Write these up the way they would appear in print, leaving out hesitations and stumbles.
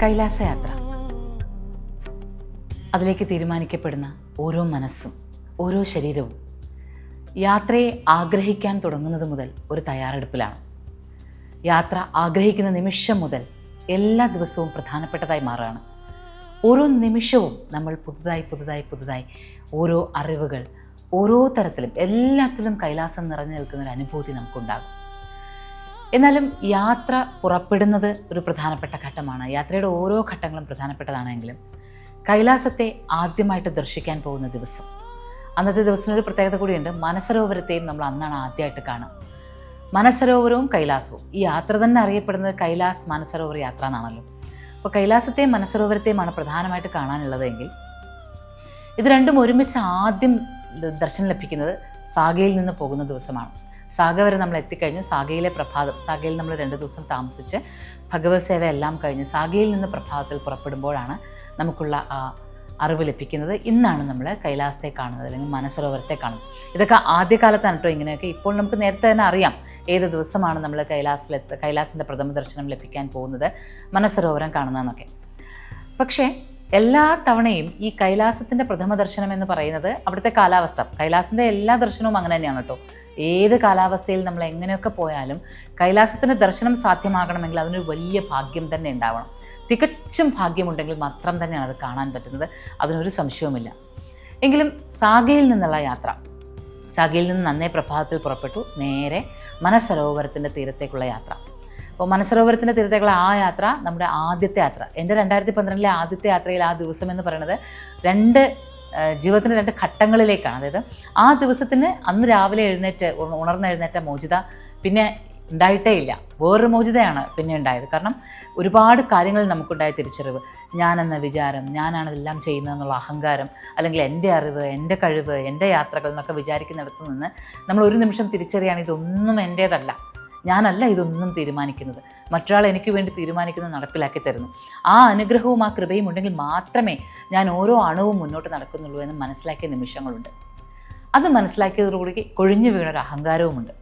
കൈലാസയാത്ര. അതിലേക്ക് തീരുമാനിക്കപ്പെടുന്ന ഓരോ മനസ്സും ഓരോ ശരീരവും യാത്രയെ ആഗ്രഹിക്കാൻ തുടങ്ങുന്നത് മുതൽ ഒരു തയ്യാറെടുപ്പിലാണ്. യാത്ര ആഗ്രഹിക്കുന്ന നിമിഷം മുതൽ എല്ലാ ദിവസവും പ്രധാനപ്പെട്ടതായി മാറുകയാണ്. ഓരോ നിമിഷവും നമ്മൾ പുതുതായി ഓരോ അറിവുകൾ, ഓരോ തരത്തിലും എല്ലാത്തിലും കൈലാസം നിറഞ്ഞു നിൽക്കുന്ന ഒരു അനുഭൂതി നമുക്കുണ്ടാകും. എന്നാലും യാത്ര പുറപ്പെടുന്നത് ഒരു പ്രധാനപ്പെട്ട ഘട്ടമാണ്. യാത്രയുടെ ഓരോ ഘട്ടങ്ങളും പ്രധാനപ്പെട്ടതാണെങ്കിലും കൈലാസത്തെ ആദ്യമായിട്ട് ദർശിക്കാൻ പോകുന്ന ദിവസം, അന്നത്തെ ദിവസത്തിനൊരു പ്രത്യേകത കൂടിയുണ്ട്. മനസരോവരത്തെയും നമ്മൾ അന്നാണ് ആദ്യമായിട്ട് കാണുക. മനസരോവരവും കൈലാസവും, ഈ യാത്ര തന്നെ അറിയപ്പെടുന്നത് കൈലാസ് മനസരോവർ യാത്ര എന്നാണല്ലോ. അപ്പോൾ കൈലാസത്തെയും മനസരോവരത്തെയുമാണ് പ്രധാനമായിട്ട് കാണാനുള്ളതെങ്കിൽ ഇത് രണ്ടും ഒരുമിച്ച് ആദ്യം ദർശനം ലഭിക്കുന്നത് സാഗയിൽ നിന്ന് പോകുന്ന ദിവസമാണ്. സാഗ വരെ നമ്മൾ എത്തിക്കഴിഞ്ഞു. സാഗയിലെ പ്രഭാതം, സാഗയിൽ നമ്മൾ 2 ദിവസം താമസിച്ച് ഭഗവത് സേവ എല്ലാം കഴിഞ്ഞ് സാഗയിൽ നിന്ന് പ്രഭാതത്തിൽ പുറപ്പെടുമ്പോഴാണ് നമുക്കുള്ള ആ അറിവ് ലഭിക്കുന്നത്. ഇന്നാണ് നമ്മൾ കൈലാസത്തെ കാണുന്നത്, അല്ലെങ്കിൽ മനസരോവരത്തെ കാണുന്നത്. ഇതൊക്കെ ആദ്യകാലത്താണ് കേട്ടോ ഇങ്ങനെയൊക്കെ. ഇപ്പോൾ നമുക്ക് നേരത്തെ തന്നെ അറിയാം ഏത് ദിവസമാണ് നമ്മൾ കൈലാസിൻ്റെ പ്രഥമ ദർശനം ലഭിക്കാൻ പോകുന്നത്, മനസരോവരം കാണുന്നതെന്നൊക്കെ. പക്ഷേ എല്ലാ തവണയും ഈ കൈലാസത്തിൻ്റെ പ്രഥമ ദർശനം എന്ന് പറയുന്നത് അവിടുത്തെ കാലാവസ്ഥ, കൈലാസിൻ്റെ എല്ലാ ദർശനവും അങ്ങനെ തന്നെയാണ് കേട്ടോ. ഏത് കാലാവസ്ഥയിൽ നമ്മൾ എങ്ങനെയൊക്കെ പോയാലും കൈലാസത്തിൻ്റെ ദർശനം സാധ്യമാകണമെങ്കിൽ അതിനൊരു വലിയ ഭാഗ്യം തന്നെ ഉണ്ടാവണം. തികച്ചും ഭാഗ്യമുണ്ടെങ്കിൽ മാത്രം തന്നെയാണ് അത് കാണാൻ പറ്റുന്നത്, അതിനൊരു സംശയവുമില്ല. എങ്കിലും സാഗയിൽ നിന്നുള്ള യാത്ര, സാഗയിൽ നിന്ന് നന്നേ പ്രഭാതത്തിൽ പുറപ്പെട്ടു നേരെ മനസരോവരത്തിൻ്റെ തീരത്തേക്കുള്ള യാത്ര. അപ്പോൾ മനസരോവരത്തിൻ്റെ തീരത്തേക്കുള്ള ആ യാത്ര നമ്മുടെ ആദ്യത്തെ യാത്ര. എൻ്റെ 2012 ആദ്യത്തെ യാത്രയിൽ ആ ദിവസം എന്ന് പറയുന്നത് ജീവിതത്തിൻ്റെ 2 ഘട്ടങ്ങളിലേക്കാണ്. അതായത് ആ ദിവസത്തിന് അന്ന് രാവിലെ ഉണർന്നെഴുന്നേറ്റ മോചിത പിന്നെ ഉണ്ടായിട്ടേ ഇല്ല. വേറൊരു മോചിതയാണ് പിന്നെ ഉണ്ടായത്. കാരണം ഒരുപാട് കാര്യങ്ങൾ നമുക്കുണ്ടായ തിരിച്ചറിവ്, ഞാനെന്ന വിചാരം, ഞാനാണ് ഇതെല്ലാം ചെയ്യുന്നതെന്നുള്ള അഹങ്കാരം, അല്ലെങ്കിൽ എൻ്റെ അറിവ്, എൻ്റെ കഴിവ്, എൻ്റെ യാത്രകൾ എന്നൊക്കെ വിചാരിക്കുന്നിടത്ത് നിന്ന് നമ്മൾ ഒരു നിമിഷം തിരിച്ചറിയാണ് ഇതൊന്നും എൻ്റേതല്ല, ഞാനല്ല ഇതൊന്നും തീരുമാനിക്കുന്നത്, മറ്റൊരാൾ എനിക്ക് വേണ്ടി തീരുമാനിക്കുന്നത് നടപ്പിലാക്കി തരുന്നു. ആ അനുഗ്രഹവും ആ കൃപയും ഉണ്ടെങ്കിൽ മാത്രമേ ഞാൻ ഓരോ അണുവും മുന്നോട്ട് നടക്കുന്നുള്ളൂ എന്ന് മനസ്സിലാക്കിയ നിമിഷങ്ങളുണ്ട്. അത് മനസ്സിലാക്കിയതോടുകൂടി കൊഴിഞ്ഞു വീണൊരു അഹങ്കാരവുമുണ്ട്.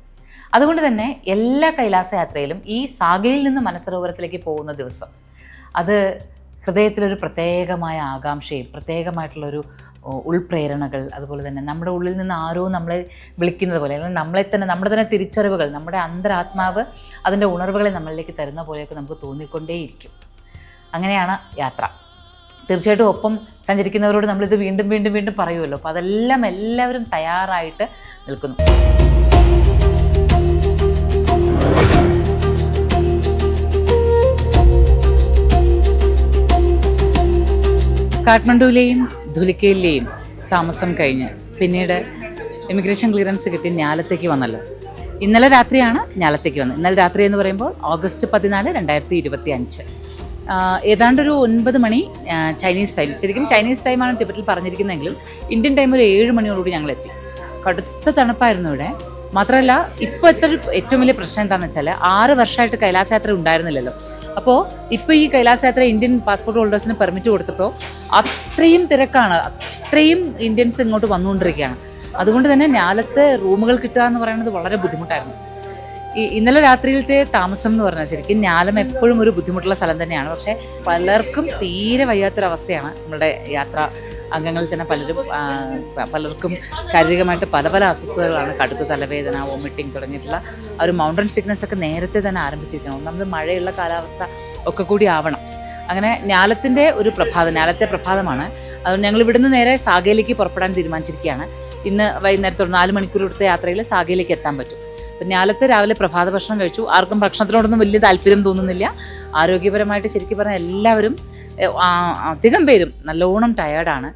അതുകൊണ്ട് തന്നെ എല്ലാ കൈലാസയാത്രയിലും ഈ സാഗയിൽ നിന്ന് മനസരോവരത്തിലേക്ക് പോകുന്ന ദിവസം അത് ഹൃദയത്തിലൊരു പ്രത്യേകമായ ആകാംക്ഷയും പ്രത്യേകമായിട്ടുള്ളൊരു ഉൾപ്രേരണകൾ, അതുപോലെ തന്നെ നമ്മുടെ ഉള്ളിൽ നിന്ന് ആരോ നമ്മളെ വിളിക്കുന്നത് പോലെ, അല്ലെങ്കിൽ നമ്മുടെ തന്നെ തിരിച്ചറിവുകൾ, നമ്മുടെ അന്തരാത്മാവ് അതിൻ്റെ ഉണർവുകളെ നമ്മളിലേക്ക് തരുന്ന പോലെയൊക്കെ നമുക്ക് തോന്നിക്കൊണ്ടേയിരിക്കും. അങ്ങനെയാണ് യാത്ര. തീർച്ചയായിട്ടും ഒപ്പം സഞ്ചരിക്കുന്നവരോട് നമ്മളിത് വീണ്ടും പറയുമല്ലോ. അപ്പോൾ അതെല്ലാം എല്ലാവരും തയ്യാറായിട്ട് നിൽക്കുന്നു. കാഠ്മണ്ഡുവിലെയും ധുലിക്കയിലെയും താമസം കഴിഞ്ഞ് പിന്നീട് ഇമിഗ്രേഷൻ ക്ലിയറൻസ് കിട്ടി ഞാലത്തേക്ക് വന്നല്ലോ. ഇന്നലെ രാത്രിയാണ് ഞാലത്തേക്ക് വന്നത്. ഇന്നലെ രാത്രി എന്ന് പറയുമ്പോൾ ഓഗസ്റ്റ് 14, 2025 ഏതാണ്ടൊരു 9 മണി ചൈനീസ് ടൈം. ശരിക്കും ചൈനീസ് ടൈമാണ് ടിബറ്റിൽ പറഞ്ഞിരിക്കുന്നതെങ്കിലും ഇന്ത്യൻ ടൈം ഒരു 7 മണിയോടുകൂടി ഞങ്ങളെത്തി. കടുത്ത തണുപ്പായിരുന്നു ഇവിടെ. മാത്രമല്ല ഇപ്പോൾ ഏറ്റവും വലിയ പ്രശ്നം എന്താണെന്ന് വെച്ചാൽ 6 വർഷമായിട്ട് കൈലാസയാത്ര ഉണ്ടായിരുന്നില്ലല്ലോ. അപ്പോൾ ഇപ്പോൾ ഈ കൈലാസയാത്ര ഇന്ത്യൻ പാസ്പോർട്ട് ഹോൾഡേഴ്സിന് പെർമിറ്റ് കൊടുത്തപ്പോൾ അത്രയും തിരക്കാണ്, അത്രയും ഇന്ത്യൻസ് ഇങ്ങോട്ട് വന്നുകൊണ്ടിരിക്കുകയാണ്. അതുകൊണ്ട് തന്നെ ഞാലത്തെ റൂമുകൾ കിട്ടുക എന്ന് പറയുന്നത് വളരെ ബുദ്ധിമുട്ടായിരുന്നു. ഇന്നലെ രാത്രിയിലത്തെ താമസം എന്ന് പറഞ്ഞാൽ ശരിക്കും ഞാലം എപ്പോഴും ഒരു ബുദ്ധിമുട്ടുള്ള സ്ഥലം തന്നെയാണ്. പക്ഷേ പലർക്കും തീരെ വയ്യാത്തൊരവസ്ഥയാണ്. നമ്മുടെ യാത്രാ അംഗങ്ങളിൽ തന്നെ പലർക്കും ശാരീരികമായിട്ട് പല അസ്വസ്ഥതകളാണ്. കടുത്ത തലവേദന, വോമിറ്റിംഗ് തുടങ്ങിയിട്ടുള്ള ഒരു മൗണ്ടൻ സിക്നസ് ഒക്കെ നേരത്തെ തന്നെ ആരംഭിച്ചിരിക്കണം. ഒന്നാമത് മഴയുള്ള കാലാവസ്ഥ ഒക്കെ കൂടി ആവണം. അങ്ങനെ ഞാലത്തെ പ്രഭാതമാണ്. അതുകൊണ്ട് ഞങ്ങൾ ഇവിടുന്ന് നേരെ സാഗയിലേക്ക് പുറപ്പെടാൻ തീരുമാനിച്ചിരിക്കുകയാണ്. ഇന്ന് വൈകുന്നേരത്തോടെ 4 മണിക്കൂർ എടുത്ത യാത്രയിൽ സാഗയിലേക്ക് എത്താൻ പറ്റും. അപ്പം ഞാലത്തെ രാവിലെ പ്രഭാത ഭക്ഷണം കഴിച്ചു. ആർക്കും ഭക്ഷണത്തിനോടൊന്നും വലിയ താല്പര്യം തോന്നുന്നില്ല. ആരോഗ്യപരമായിട്ട് ശരിക്കും പറഞ്ഞാൽ എല്ലാവരും അധികം പേരും നല്ലോണം ടയേർഡാണ്.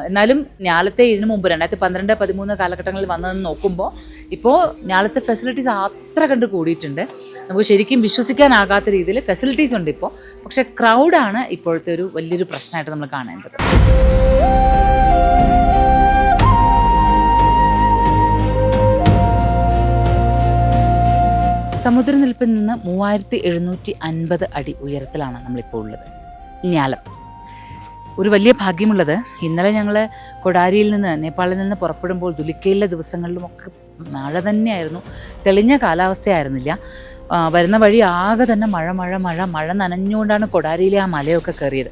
എന്നാലും ഞാലത്തെ ഇതിനു മുമ്പ് 2012, 2013 കാലഘട്ടങ്ങളിൽ വന്നതെന്ന് നോക്കുമ്പോൾ ഇപ്പോൾ ഞാലത്തെ ഫെസിലിറ്റീസ് അത്ര കണ്ട് കൂടിയിട്ടുണ്ട്. നമുക്ക് ശരിക്കും വിശ്വസിക്കാനാകാത്ത രീതിയിൽ ഫെസിലിറ്റീസ് ഉണ്ട് ഇപ്പോൾ. പക്ഷേ ക്രൗഡാണ് ഇപ്പോഴത്തെ ഒരു വലിയൊരു പ്രശ്നമായിട്ട് നമ്മൾ കാണേണ്ടത്. സമുദ്രനിരപ്പിൽ നിന്ന് 3750 അടി ഉയരത്തിലാണ് നമ്മളിപ്പോൾ ഉള്ളത്. ഞാലം ഒരു വലിയ ഭാഗ്യമുള്ളത്, ഇന്നലെ ഞങ്ങൾ കൊടാരിയിൽ നിന്ന് നേപ്പാളിൽ നിന്ന് പുറപ്പെടുമ്പോൾ ധുലിക്കയിലെ ദിവസങ്ങളിലുമൊക്കെ മഴ തന്നെയായിരുന്നു, തെളിഞ്ഞ കാലാവസ്ഥയായിരുന്നില്ല. വരുന്ന വഴി ആകെ തന്നെ മഴ നനഞ്ഞുകൊണ്ടാണ് കൊടാരിയിലെ ആ മലയൊക്കെ കയറിയത്.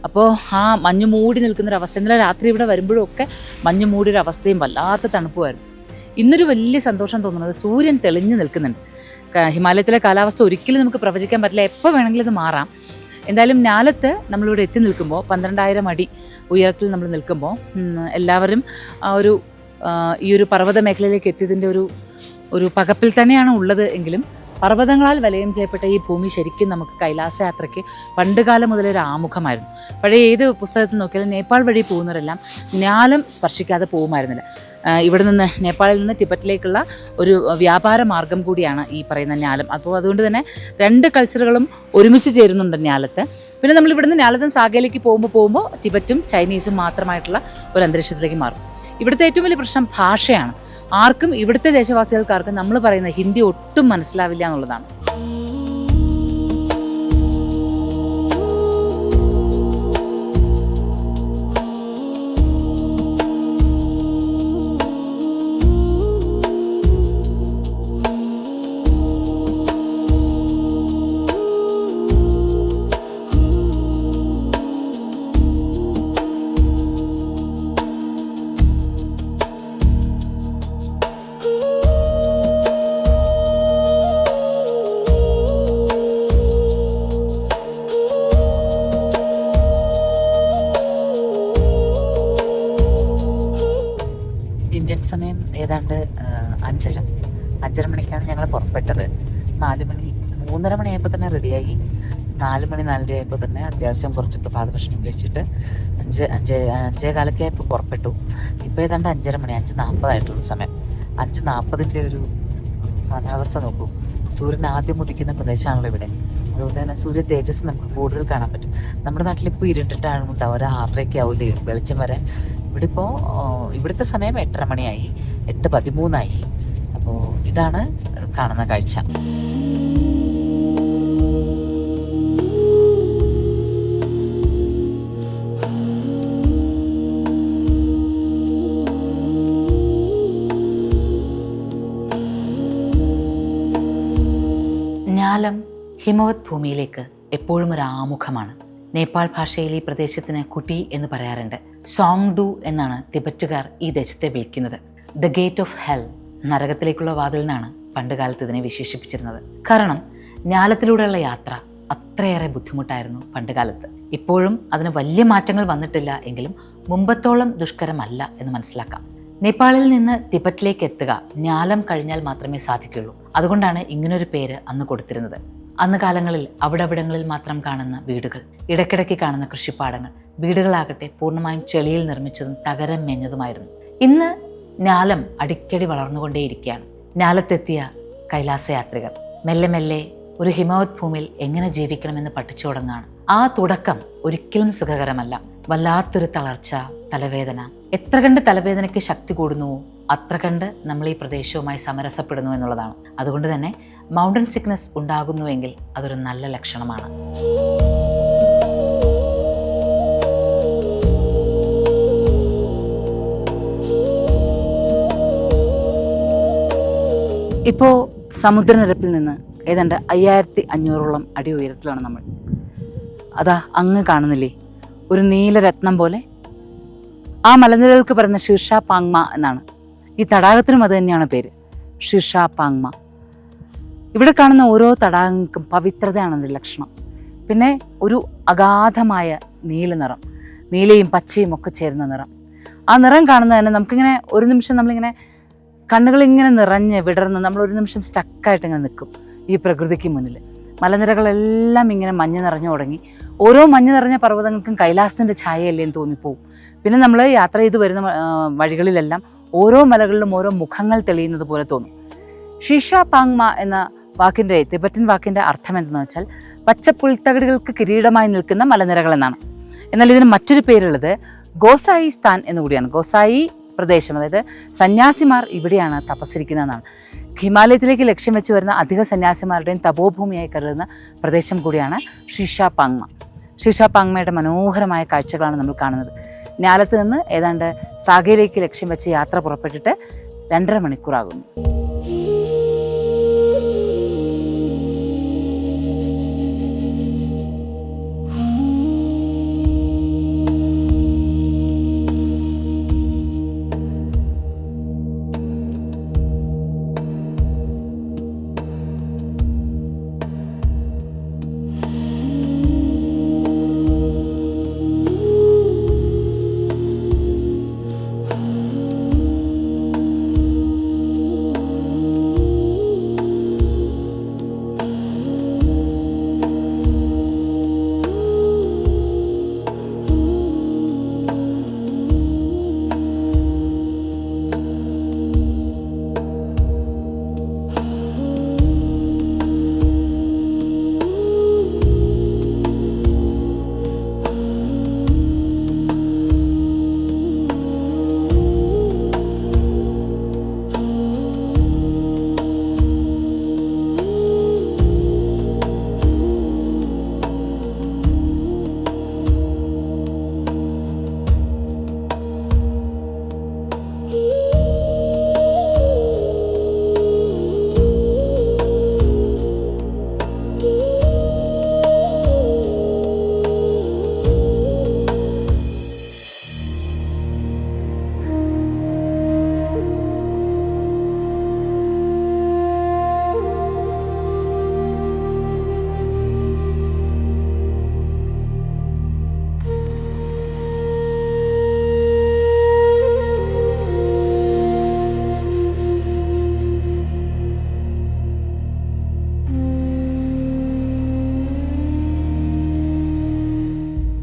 അപ്പോൾ ആ മഞ്ഞ് മൂടി നിൽക്കുന്നൊരവസ്ഥ, ഇന്നലെ രാത്രി ഇവിടെ വരുമ്പോഴൊക്കെ മഞ്ഞ് മൂടിയൊരവസ്ഥയും വല്ലാത്ത തണുപ്പുമായിരുന്നു. ഇന്നൊരു വലിയ സന്തോഷം തോന്നുന്നത് സൂര്യൻ തെളിഞ്ഞു നിൽക്കുന്നുണ്ട്. ഹിമാലയത്തിലെ കാലാവസ്ഥ ഒരിക്കലും നമുക്ക് പ്രവചിക്കാൻ പറ്റില്ല, എപ്പോൾ വേണമെങ്കിലും ഇത് മാറാം. എന്തായാലും ഞാലത്ത് നമ്മളിവിടെ എത്തി നിൽക്കുമ്പോൾ 12,000 അടി ഉയരത്തിൽ നമ്മൾ നിൽക്കുമ്പോൾ എല്ലാവരും ഈ ഒരു പർവ്വത മേഖലയിലേക്ക് എത്തിയതിൻ്റെ ഒരു പകപ്പിൽ തന്നെയാണ് ഉള്ളത്. എങ്കിലും പർവ്വതങ്ങളാൽ വലയം ചെയ്യപ്പെട്ട ഈ ഭൂമി ശരിക്കും നമുക്ക് കൈലാസയാത്രയ്ക്ക് പണ്ടുകാലം മുതലേ ഒരു ആമുഖമായിരുന്നു. പഴയ ഏത് പുസ്തകത്തിൽ നോക്കിയാലും നേപ്പാൾ വഴി പോകുന്നവരെല്ലാം ഞാലം സ്പർശിക്കാതെ പോകുമായിരുന്നില്ല. ഇവിടെ നിന്ന് നേപ്പാളിൽ നിന്ന് ടിബറ്റിലേക്കുള്ള ഒരു വ്യാപാര മാർഗം കൂടിയാണ് ഈ പറയുന്ന ഞാലം. അപ്പോൾ അതുകൊണ്ട് തന്നെ 2 കൾച്ചറുകളും ഒരുമിച്ച് ചേരുന്നുണ്ട് ഞാലത്ത്. പിന്നെ നമ്മൾ ഇവിടുന്ന് ഞാലത്തും സാഗയിലേക്ക് പോകുമ്പോൾ ടിബറ്റും ചൈനീസും മാത്രമായിട്ടുള്ള ഒരു അന്തരീക്ഷത്തിലേക്ക് മാറും. ഇവിടുത്തെ ഏറ്റവും വലിയ പ്രശ്നം ഭാഷയാണ്. ആർക്കും, ഇവിടുത്തെ ദേശവാസികൾക്കാർക്കും നമ്മൾ പറയുന്ന ഹിന്ദി ഒട്ടും മനസ്സിലാവില്ല എന്നുള്ളതാണ്. ഇന്ത്യൻ സമയം ഏതാണ്ട് 5:30 മണിക്കാണ് ഞങ്ങൾ പുറപ്പെട്ടത്. 4 മണി 3:30 മണിയായപ്പോൾ തന്നെ റെഡിയായി. 4 മണി 4:30 ആയപ്പോൾ തന്നെ അത്യാവശ്യം കുറച്ച് പ്രഭാത ഭക്ഷണം കഴിച്ചിട്ട് 5:15 ആയപ്പോൾ പുറപ്പെട്ടു. ഇപ്പോൾ ഏതാണ്ട് 5:30 മണി, 5:40 ആയിട്ടുള്ള സമയം. 5:40 ഒരു കാലാവസ്ഥ നോക്കൂ. സൂര്യൻ ആദ്യം ഉദിക്കുന്ന പ്രദേശമാണല്ലോ ഇവിടെ. അതുകൊണ്ട് തന്നെ സൂര്യ തേജസ് നമുക്ക് കൂടുതൽ കാണാൻ പറ്റും. നമ്മുടെ നാട്ടിലിപ്പോൾ ഇരുട്ടിട്ടാണ് ഉണ്ടാവും, ഒരു 6:30 ആവില്ലേ വെളിച്ചം വരാൻ. ഇവിടുത്തെ സമയം 8:30 മണിയായി, 8:13 അപ്പോൾ ഇതാണ് കാണുന്ന കാഴ്ച. ഞാലം ഹിമവത് ഭൂമിയിലേക്ക് എപ്പോഴും ഒരു ആമുഖമാണ്. നേപ്പാൾ ഭാഷയിൽ ഈ പ്രദേശത്തിന് കുട്ടി എന്ന് പറയാറുണ്ട്. സോങ്ഡു എന്നാണ് തിബറ്റുകാർ ഈ ദേശത്തെ വിളിക്കുന്നത്. ദ ഗേറ്റ് ഓഫ് ഹെൽ, നരകത്തിലേക്കുള്ള വാതിൽ എന്നാണ് പണ്ടുകാലത്ത് ഇതിനെ വിശേഷിപ്പിച്ചിരുന്നത്. കാരണം ഞാലത്തിലൂടെയുള്ള യാത്ര അത്രയേറെ ബുദ്ധിമുട്ടായിരുന്നു പണ്ടുകാലത്ത്. ഇപ്പോഴും അതിന് വലിയ മാറ്റങ്ങൾ വന്നിട്ടില്ല എങ്കിലും മുമ്പത്തോളം ദുഷ്കരമല്ല എന്ന് മനസ്സിലാക്കാം. നേപ്പാളിൽ നിന്ന് തിബറ്റിലേക്ക് എത്തുക ഞാലം കഴിഞ്ഞാൽ മാത്രമേ സാധിക്കുള്ളൂ. അതുകൊണ്ടാണ് ഇങ്ങനൊരു പേര് അന്ന് കൊടുത്തിരുന്നത്. അന്ന് കാലങ്ങളിൽ അവിടവിടങ്ങളിൽ മാത്രം കാണുന്ന വീടുകൾ, ഇടയ്ക്കിടയ്ക്ക് കാണുന്ന കൃഷിപ്പാടങ്ങൾ, വീടുകളാകട്ടെ പൂർണ്ണമായും ചെളിയിൽ നിർമ്മിച്ചതും തകരം മെഞ്ഞതുമായിരുന്നു. ഇന്ന് ഞാലം അടിക്കടി വളർന്നുകൊണ്ടേയിരിക്കുകയാണ്. ഞാലത്തെത്തിയ കൈലാസയാത്രികർ മെല്ലെ മെല്ലെ ഒരു ഹിമവത് ഭൂമിയിൽ എങ്ങനെ ജീവിക്കണമെന്ന് പഠിച്ചു തുടങ്ങുകയാണ്. ആ തുടക്കം ഒരിക്കലും സുഖകരമല്ല. വല്ലാത്തൊരു തളർച്ച, തലവേദന. എത്ര കണ്ട് തലവേദനയ്ക്ക് ശക്തി കൂടുന്നുവോ അത്ര കണ്ട് നമ്മൾ ഈ പ്രദേശവുമായി സമരസപ്പെടുന്നു എന്നുള്ളതാണ്. അതുകൊണ്ട് തന്നെ മൗണ്ടൻ സിക്നസ് ഉണ്ടാകുന്നുവെങ്കിൽ അതൊരു നല്ല ലക്ഷണമാണ്. ഇപ്പോൾ സമുദ്രനിരപ്പിൽ നിന്ന് ഏതാണ്ട് 5500ഓളം അടി ഉയരത്തിലാണ് നമ്മൾ. അതാ അങ്ങ് കാണുന്നില്ലേ, ഒരു നീലരത്നം പോലെ. ആ മലനിരകൾക്ക് പറയുന്ന ഷിർഷ പാങ്മ എന്നാണ്. ഈ തടാകത്തിനും അത് തന്നെയാണ് പേര്, ഷിർഷ പാങ്മ. ഇവിടെ കാണുന്ന ഓരോ തടാകങ്ങൾക്കും പവിത്രതയാണ് അതിൻ്റെ ലക്ഷണം. പിന്നെ ഒരു അഗാധമായ നീല നിറം, നീലയും പച്ചയും ഒക്കെ ചേരുന്ന നിറം. ആ നിറം കാണുന്നത് തന്നെ നമുക്കിങ്ങനെ ഒരു നിമിഷം നമ്മളിങ്ങനെ കണ്ണുകളിങ്ങനെ നിറഞ്ഞ് വിടർന്ന് നമ്മൾ ഒരു നിമിഷം സ്റ്റക്കായിട്ട് ഇങ്ങനെ നിൽക്കും ഈ പ്രകൃതിക്ക് മുന്നിൽ. മലനിരകളെല്ലാം ഇങ്ങനെ മഞ്ഞ് നിറഞ്ഞു തുടങ്ങി. ഓരോ മഞ്ഞ് നിറഞ്ഞ പർവ്വതങ്ങൾക്കും കൈലാസത്തിൻ്റെ ഛായയല്ലേ എന്ന് തോന്നിപ്പോവും. പിന്നെ നമ്മൾ യാത്ര ചെയ്ത് വരുന്ന വഴികളിലെല്ലാം ഓരോ മലകളിലും ഓരോ മുഖങ്ങൾ തെളിയുന്നത് പോലെ തോന്നും. ഷിർഷ പാങ്മ എന്ന വാക്കിൻ്റെ, തിബറ്റൻ വാക്കിൻ്റെ അർത്ഥം എന്തെന്ന് വെച്ചാൽ പച്ചപ്പുൽത്തകിടുകൾക്ക് കിരീടമായി നിൽക്കുന്ന മലനിരകൾ എന്നാണ്. എന്നാൽ ഇതിന് മറ്റൊരു പേരുള്ളത് ഗോസായി സ്ഥാൻ എന്നുകൂടിയാണ്. ഗോസായി പ്രദേശം, അതായത് സന്യാസിമാർ ഇവിടെയാണ് തപസ്സിരിക്കുന്നതെന്നാണ്. ഹിമാലയത്തിലേക്ക് ലക്ഷ്യം വെച്ച് വരുന്ന അധിക സന്യാസിമാരുടെയും തപോഭൂമിയായി കരുതുന്ന പ്രദേശം കൂടിയാണ് ഷിർഷ പാങ്മ. ഷിർഷ പാങ്മയുടെ മനോഹരമായ കാഴ്ചകളാണ് നമ്മൾ കാണുന്നത്. ഞാലത്ത് നിന്ന് ഏതാണ്ട് സാഗയിലേക്ക് ലക്ഷ്യം വെച്ച് യാത്ര പുറപ്പെട്ടിട്ട് 2.5 മണിക്കൂറാകുന്നു.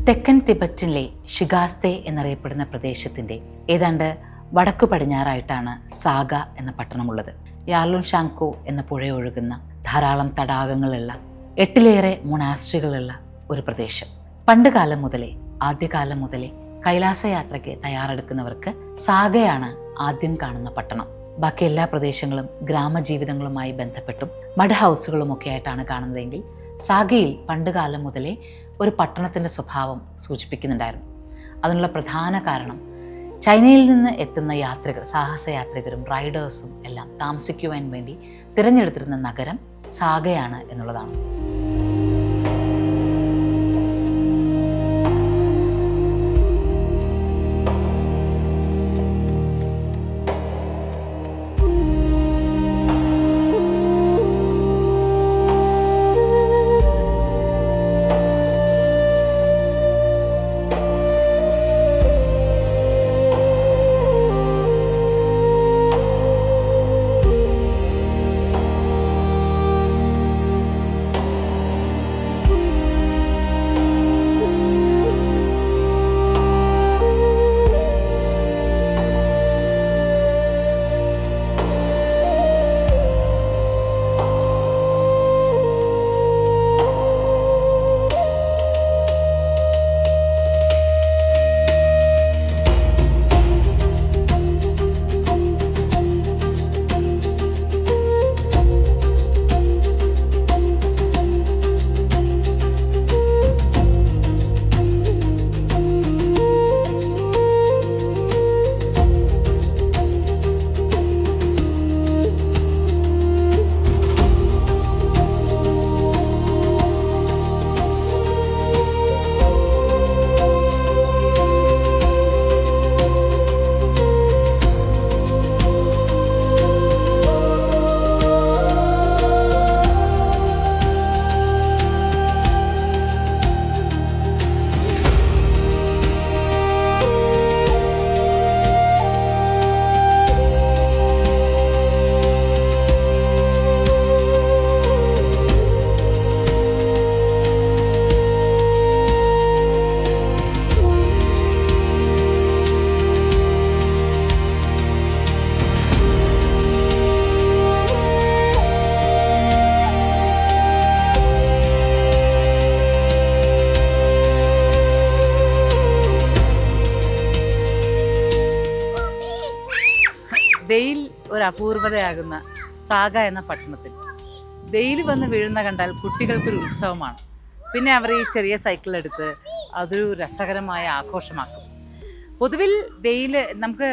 തെക്കൻ തിബറ്റിലെ ഷിഗാസ്തെ എന്നറിയപ്പെടുന്ന പ്രദേശത്തിൻ്റെ ഏതാണ്ട് വടക്കു പടിഞ്ഞാറായിട്ടാണ് സാഗ എന്ന പട്ടണമുള്ളത്. യാർലുൻ ഷാങ്കോ എന്ന പുഴയൊഴുകുന്ന ധാരാളം തടാകങ്ങളുള്ള 8ലേറെ മൊണാസ്ട്രികളുള്ള ഒരു പ്രദേശം. പണ്ട് കാലം മുതലേ, ആദ്യകാലം മുതലേ കൈലാസയാത്രയ്ക്ക് തയ്യാറെടുക്കുന്നവർക്ക് സാഗയാണ് ആദ്യം കാണുന്ന പട്ടണം. ബാക്കി എല്ലാ പ്രദേശങ്ങളും ഗ്രാമജീവിതങ്ങളുമായി ബന്ധപ്പെട്ടും മഡ് ഹൗസുകളും ഒക്കെ ആയിട്ടാണ് കാണുന്നതെങ്കിൽ സാഗയിൽ പണ്ട് കാലം മുതലേ ഒരു പട്ടണത്തിൻ്റെ സ്വഭാവം സൂചിപ്പിക്കുന്നുണ്ടായിരുന്നു. അതിനുള്ള പ്രധാന കാരണം ചൈനയിൽ നിന്ന് എത്തുന്ന യാത്രികർ, സാഹസയാത്രികരും റൈഡേഴ്സും എല്ലാം താമസിക്കുവാൻ വേണ്ടി തിരഞ്ഞെടുത്തിരുന്ന നഗരം സാഗയാണ് എന്നുള്ളതാണ്. വെയിൽ ഒരു അപൂർവതയാകുന്ന സാഗ എന്ന പട്ടണത്തിൽ വെയിൽ വന്ന് വീഴുന്ന കണ്ടാൽ കുട്ടികൾക്കൊരു ഉത്സവമാണ്. പിന്നെ അവർ ഈ ചെറിയ സൈക്കിളെടുത്ത് അതൊരു രസകരമായ ആഘോഷമാക്കും. പൊതുവിൽ വെയിൽ നമുക്ക്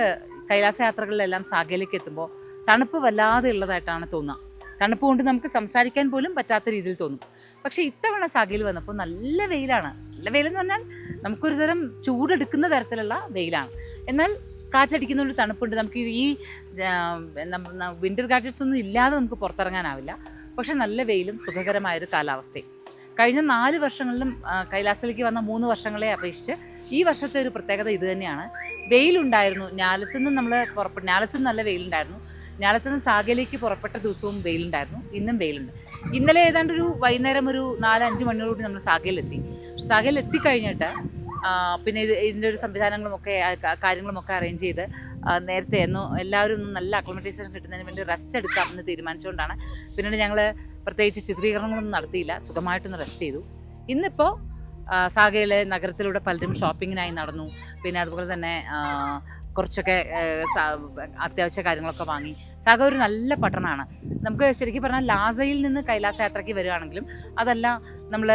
കൈലാസ യാത്രകളിലെല്ലാം സാഗയിലേക്ക് എത്തുമ്പോൾ തണുപ്പ് വല്ലാതെ ഉള്ളതായിട്ടാണ് തോന്നുക. തണുപ്പ് കൊണ്ട് നമുക്ക് സംസാരിക്കാൻ പോലും പറ്റാത്ത രീതിയിൽ തോന്നും. പക്ഷേ ഇത്തവണ സാഗയിൽ വന്നപ്പോൾ നല്ല വെയിലാണ്. നല്ല വെയിലെന്ന് പറഞ്ഞാൽ നമുക്കൊരു തരം ചൂടെടുക്കുന്ന തരത്തിലുള്ള വെയിലാണ്. എന്നാൽ കാറ്റടിക്കുന്ന ഒരു തണുപ്പുണ്ട്. നമുക്ക് ഈ വിൻ്റർ ഗാഡ്ജറ്റ്സ് ഒന്നും ഇല്ലാതെ നമുക്ക് പുറത്തിറങ്ങാനാവില്ല. പക്ഷെ നല്ല വെയിലും സുഖകരമായൊരു കാലാവസ്ഥയും. കഴിഞ്ഞ 4 വർഷങ്ങളിലും കൈലാസത്തിലേക്ക് വന്ന 3 വർഷങ്ങളെ അപേക്ഷിച്ച് ഈ വർഷത്തെ ഒരു പ്രത്യേകത ഇത് തന്നെയാണ്. വെയിലുണ്ടായിരുന്നു. ഞാലത്തുനിന്ന് ഞാലത്തുനിന്ന് നല്ല വെയിലുണ്ടായിരുന്നു. ഞാലത്തുനിന്ന് സാഗയിലേക്ക് പുറപ്പെട്ട ദിവസവും വെയിലുണ്ടായിരുന്നു. ഇന്നും വെയിലുണ്ട്. ഇന്നലെ ഏതാണ്ട് ഒരു വൈകുന്നേരം ഒരു 4-5 മണിയോടുകൂടി നമ്മൾ സാഗയിൽ എത്തിക്കഴിഞ്ഞിട്ട് പിന്നെ ഇതിൻ്റെ ഒരു സംവിധാനങ്ങളുമൊക്കെ കാര്യങ്ങളുമൊക്കെ അറേഞ്ച് ചെയ്ത് നേരത്തെ എല്ലാവരും നല്ല അക്ലമറ്റൈസേഷൻ കിട്ടുന്നതിന് വേണ്ടി റെസ്റ്റ് എടുക്കാം എന്ന് തീരുമാനിച്ചുകൊണ്ടാണ്. പിന്നീട് ഞങ്ങൾ പ്രത്യേകിച്ച് ചിത്രീകരണങ്ങളൊന്നും നടത്തിയില്ല, സുഖമായിട്ടൊന്ന് റെസ്റ്റ് ചെയ്തു. ഇന്നിപ്പോൾ സാഗയിലെ നഗരത്തിലൂടെ പലരും ഷോപ്പിങ്ങിനായി നടന്നു. പിന്നെ അതുപോലെ തന്നെ കുറച്ചൊക്കെ അത്യാവശ്യ കാര്യങ്ങളൊക്കെ വാങ്ങി. സാഗ ഒരു നല്ല പട്ടണമാണ്. നമുക്ക് ശരിക്കും പറഞ്ഞാൽ ലാസയിൽ നിന്ന് കൈലാസ യാത്രയ്ക്ക് വരികയാണെങ്കിലും അതല്ല നമ്മൾ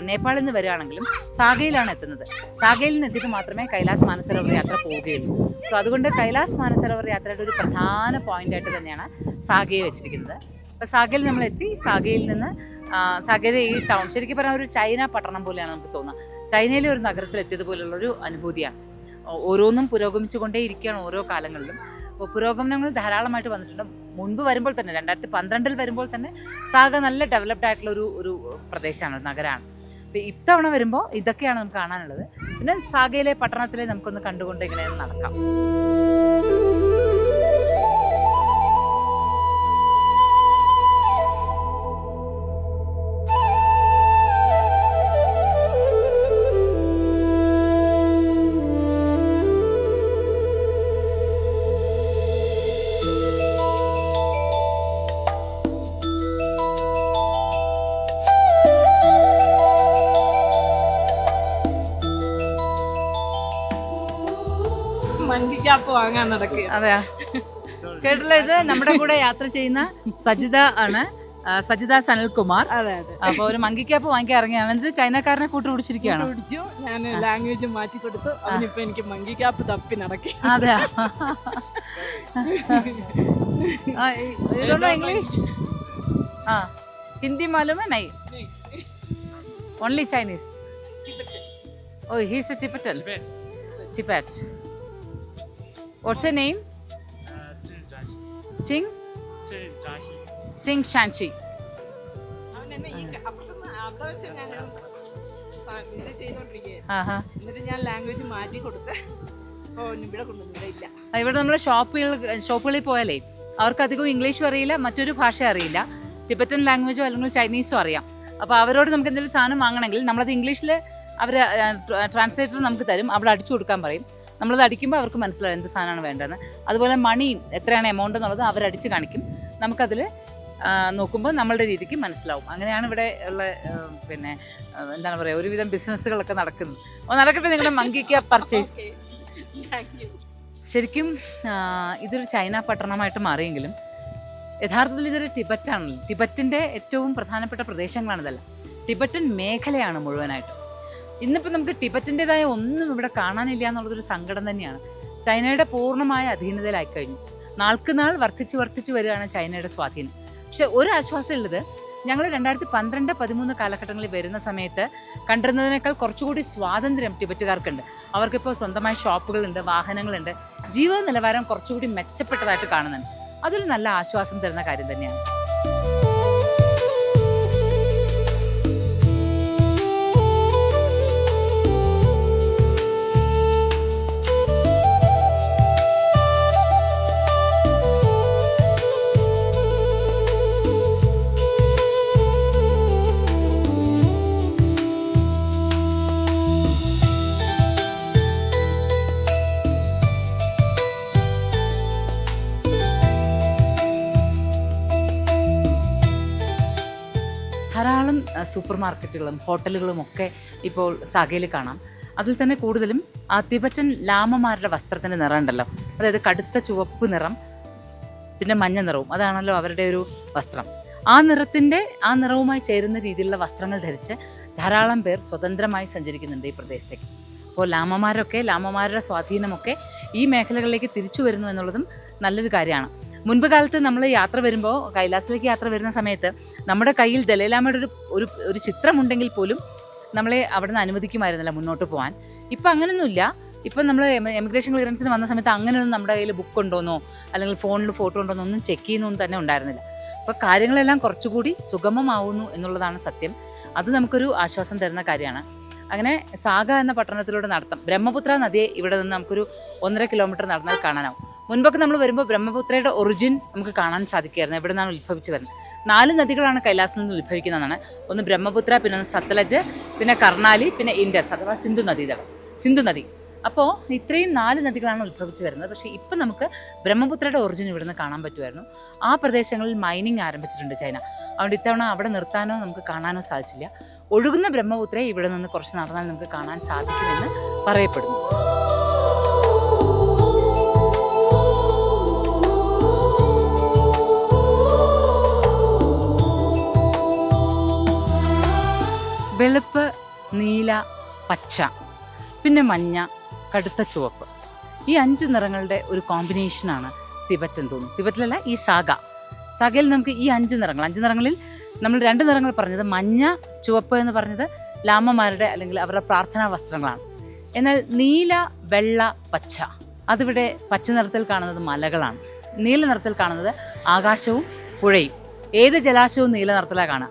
നേപ്പാളിൽ നിന്ന് വരികയാണെങ്കിലും സാഗയിലാണ് എത്തുന്നത്. സാഗയിൽ നിന്ന് എത്തിയിട്ട് മാത്രമേ കൈലാസ് മാനസരോവർ യാത്ര പോവുകയുള്ളൂ. സോ അതുകൊണ്ട് കൈലാസ് മാനസരോവർ യാത്രയുടെ ഒരു പ്രധാന പോയിൻ്റായിട്ട് തന്നെയാണ് സാഗയെ വെച്ചിരിക്കുന്നത്. അപ്പോൾ സാഗയിൽ നമ്മൾ എത്തി. സാഗയിൽ നിന്ന് സാഗയിലെ ഈ ടൗൺ ശരിക്കും പറഞ്ഞാൽ ഒരു ചൈന പട്ടണം പോലെയാണ് നമുക്ക് തോന്നുക. ചൈനയിലെ ഒരു നഗരത്തിലെത്തിയതുപോലുള്ളൊരു അനുഭൂതിയാണ്. ഓരോന്നും പുരോഗമിച്ചു കൊണ്ടേ ഇരിക്കുകയാണ് ഓരോ കാലങ്ങളിലും. അപ്പോൾ പുരോഗമനങ്ങൾ ധാരാളമായിട്ട് വന്നിട്ടുണ്ട്. മുൻപ് വരുമ്പോൾ തന്നെ 2012 വരുമ്പോൾ തന്നെ സാഗ നല്ല ഡെവലപ്ഡ് ആയിട്ടുള്ള ഒരു പ്രദേശമാണ്, നഗരമാണ്. അപ്പോൾ ഇത്തവണ വരുമ്പോൾ ഇതൊക്കെയാണ് നമുക്ക് കാണാനുള്ളത്. പിന്നെ സാഗയിലെ പട്ടണത്തിലെ നമുക്കൊന്ന് കണ്ടുകൊണ്ട് ഇങ്ങനെ നടക്കാം. വാങ്ങാൻ നടക്കുക. അതെയാ, കേട്ടില്ല. ഇത് നമ്മുടെ കൂടെ യാത്ര ചെയ്യുന്ന സജിത ആണ്, സജിത സനൽകുമാർ. അതെ അതെ. അപ്പൊ ഒരു മങ്കി ക്യാപ്പ് വാങ്ങിക്കാൻ ഇറങ്ങിയാണ്. എന്നിട്ട് ചൈനക്കാരനെ കൂട്ടി പിടിച്ചിരിക്കുകയാണ്. പിടിച്ചു. ഞാൻ ലാംഗ്വേജ് മാറ്റി കൊടുത്തു. അവനിപ്പോ എനിക്ക് മങ്കി ക്യാപ്പ് തപ്പി നടക്കി. അതെയാ, ഇംഗ്ലീഷ് ഹിന്ദി മാലൂം നൈ, only Chinese. Oh, he's a Tibetan. Tibet. What's your name? Ching Shanxi. എന്നിട്ട് ഞാൻ ലാംഗ്വേജ് മാറ്റി കൊടുത്ത് ഇവിടെ കൊണ്ടുവന്നില്ല. ഇവിടെ നമ്മൾ ഷോപ്പുകളിൽ പോയാലേ അവർക്ക് അധികം ഇംഗ്ലീഷും അറിയില്ല, മറ്റൊരു ഭാഷ അറിയില്ല. ടിബറ്റൻ ലാംഗ്വേജോ അല്ലെങ്കിൽ ചൈനീസോ അറിയാം. അപ്പോൾ അവരോട് നമുക്ക് എന്തെങ്കിലും സാധനം വാങ്ങണമെങ്കിൽ നമ്മളത് ഇംഗ്ലീഷിൽ അവർ ട്രാൻസ്ലേറ്റർ നമുക്ക് തരും. അവിടെ അടിച്ചു കൊടുക്കാൻ പറയും. നമ്മളത് അടിക്കുമ്പോൾ അവർക്ക് മനസ്സിലാവും എന്ത് സാധനമാണ് വേണ്ടതെന്ന്. അതുപോലെ മണിയും എത്രയാണ് എമൗണ്ട് എന്നുള്ളത് അവരടിച്ച് കാണിക്കും. നമുക്കതിൽ നോക്കുമ്പോൾ നമ്മളുടെ രീതിക്ക് മനസ്സിലാവും. അങ്ങനെയാണ് ഇവിടെ ഉള്ള പിന്നെ എന്താണ് പറയുക, ഒരുവിധം ബിസിനസ്സുകളൊക്കെ നടക്കുന്നത്. അപ്പോൾ നടക്കട്ടെ നിങ്ങളുടെ മങ്കി ക്യാപ്പ് പർച്ചേസ്. ശരിക്കും ഇതൊരു ചൈന പട്ടണമായിട്ട് മാറിയെങ്കിലും യഥാർത്ഥത്തിൽ ഇതൊരു ടിബറ്റാണല്ലോ. ടിബറ്റിൻ്റെ ഏറ്റവും പ്രധാനപ്പെട്ട പ്രദേശങ്ങളാണിതല്ല, ടിബറ്റൻ മേഖലയാണ് മുഴുവനായിട്ടും. ഇന്നിപ്പോൾ നമുക്ക് ടിബറ്റിൻ്റെതായ ഒന്നും ഇവിടെ കാണാനില്ല എന്നുള്ളതൊരു സങ്കടം തന്നെയാണ്. ചൈനയുടെ പൂർണ്ണമായ അധീനതയിലായിക്കഴിഞ്ഞു. നാൾക്ക് നാൾ വർദ്ധിച്ചു വരികയാണ് ചൈനയുടെ സ്വാധീനം. പക്ഷെ ഒരു ആശ്വാസം ഉള്ളത്, ഞങ്ങൾ 2012-13 കാലഘട്ടങ്ങളിൽ വരുന്ന സമയത്ത് കണ്ടിരുന്നതിനേക്കാൾ കുറച്ചുകൂടി സ്വാതന്ത്ര്യം ടിബറ്റുകാർക്കുണ്ട്. അവർക്കിപ്പോൾ സ്വന്തമായ ഷോപ്പുകളുണ്ട്, വാഹനങ്ങളുണ്ട്, ജീവിത നിലവാരം കുറച്ചുകൂടി മെച്ചപ്പെട്ടതായിട്ട് കാണുന്നുണ്ട്. അതൊരു നല്ല ആശ്വാസം തരുന്ന കാര്യം തന്നെയാണ്. ധാരാളം സൂപ്പർ മാർക്കറ്റുകളും ഹോട്ടലുകളും ഒക്കെ ഇപ്പോൾ സാഗയിൽ കാണാം. അതിൽ തന്നെ കൂടുതലും ആ തിബറ്റൻ ലാമമാരുടെ വസ്ത്രത്തിൻ്റെ നിറം ഉണ്ടല്ലോ, അതായത് കടുത്ത ചുവപ്പ് നിറം പിന്നെ മഞ്ഞ നിറവും, അതാണല്ലോ അവരുടെ ഒരു വസ്ത്രം. ആ നിറവുമായി ചേരുന്ന രീതിയിലുള്ള വസ്ത്രങ്ങൾ ധരിച്ച് ധാരാളം പേർ സ്വതന്ത്രമായി സഞ്ചരിക്കുന്നുണ്ട് ഈ പ്രദേശത്തേക്ക്. അപ്പോൾ ലാമമാരുടെ സ്വാധീനമൊക്കെ ഈ മേഖലകളിലേക്ക് തിരിച്ചു വരുന്നു എന്നുള്ളതും നല്ലൊരു കാര്യമാണ്. മുൻപ് കാലത്ത് നമ്മൾ യാത്ര വരുമ്പോൾ, കൈലാസത്തിലേക്ക് യാത്ര വരുന്ന സമയത്ത് നമ്മുടെ കയ്യിൽ ദലൈലാമയുടെ ഒരു ചിത്രമുണ്ടെങ്കിൽ പോലും നമ്മളെ അവിടെ നിന്ന് അനുവദിക്കുമായിരുന്നില്ല മുന്നോട്ട് പോകാൻ. ഇപ്പം അങ്ങനെയൊന്നുമില്ല. ഇപ്പം നമ്മൾ എമിഗ്രേഷൻ ക്ലിയറൻസിന് വന്ന സമയത്ത് അങ്ങനെയൊന്നും നമ്മുടെ കയ്യിൽ ബുക്ക് ഉണ്ടോന്നോ അല്ലെങ്കിൽ ഫോണിൽ ഫോട്ടോ ഉണ്ടോന്നോ ഒന്നും ചെക്ക് ചെയ്യുന്നൊന്നും തന്നെ ഉണ്ടായിരുന്നില്ല. അപ്പോൾ കാര്യങ്ങളെല്ലാം കുറച്ചുകൂടി സുഗമമാവുന്നു എന്നുള്ളതാണ് സത്യം. അത് നമുക്കൊരു ആശ്വാസം തരുന്ന കാര്യമാണ്. അങ്ങനെ സാഗ എന്ന പട്ടണത്തിലൂടെ നടത്തം ബ്രഹ്മപുത്ര നദിയെ ഇവിടെ നിന്ന് നമുക്കൊരു 1.5 കിലോമീറ്റർ നടന്നാൽ കാണാനാവും. മുൻപൊക്കെ നമ്മൾ വരുമ്പോൾ ബ്രഹ്മപുത്രയുടെ ഒറിജിൻ നമുക്ക് കാണാൻ സാധിക്കുമായിരുന്നു, എവിടെ നിന്നാണ് ഉത്ഭവിച്ച് വരുന്നത്. 4 നദികളാണ് കൈലാസത്തിൽ നിന്ന് ഉത്ഭവിക്കുന്നതാണ്. ഒന്ന് ബ്രഹ്മപുത്ര, പിന്നെ ഒന്ന് സത്ലജ്, പിന്നെ കർണാലി, പിന്നെ ഇൻഡസ് അഥവാ സിന്ധു നദി. അപ്പോൾ ഇത്രയും 4 നദികളാണ് ഉത്ഭവിച്ച് വരുന്നത്. പക്ഷേ ഇപ്പം നമുക്ക് ബ്രഹ്മപുത്രയുടെ ഒറിജിൻ ഇവിടെ നിന്ന് കാണാൻ പറ്റുമായിരുന്നു. ആ പ്രദേശങ്ങളിൽ മൈനിങ് ആരംഭിച്ചിട്ടുണ്ട് ചൈന. അതുകൊണ്ട് ഇത്തവണ അവിടെ നിർത്താനോ നമുക്ക് കാണാനോ സാധിച്ചില്ല. ഒഴുകുന്ന ബ്രഹ്മപുത്രയെ ഇവിടെ നിന്ന് കുറച്ച് നടന്നാൽ നമുക്ക് കാണാൻ സാധിക്കുമെന്ന് പറയപ്പെടുന്നു. വെളുപ്പ്, നീല, പച്ച, പിന്നെ മഞ്ഞ, കടുത്ത ചുവപ്പ്, ഈ 5 നിറങ്ങളുടെ ഒരു കോമ്പിനേഷനാണ് തിബറ്റ് എന്ന് തോന്നുന്നു. തിബറ്റിലല്ല, ഈ സാഗയിൽ നമുക്ക് ഈ 5 നിറങ്ങളിൽ നമ്മൾ 2 നിറങ്ങൾ പറഞ്ഞത്, മഞ്ഞ, ചുവപ്പ് എന്ന് പറഞ്ഞത് ലാമമാരുടെ അല്ലെങ്കിൽ അവരുടെ പ്രാർത്ഥനാ വസ്ത്രങ്ങളാണ്. എന്നാൽ നീല, വെള്ള, പച്ച, അതിവിടെ പച്ച നിറത്തിൽ കാണുന്നത് മലകളാണ്. നീല നിറത്തിൽ കാണുന്നത് ആകാശവും പുഴയും. ഏത് ജലാശയവും നീല നിറത്തിലാണ് കാണുക.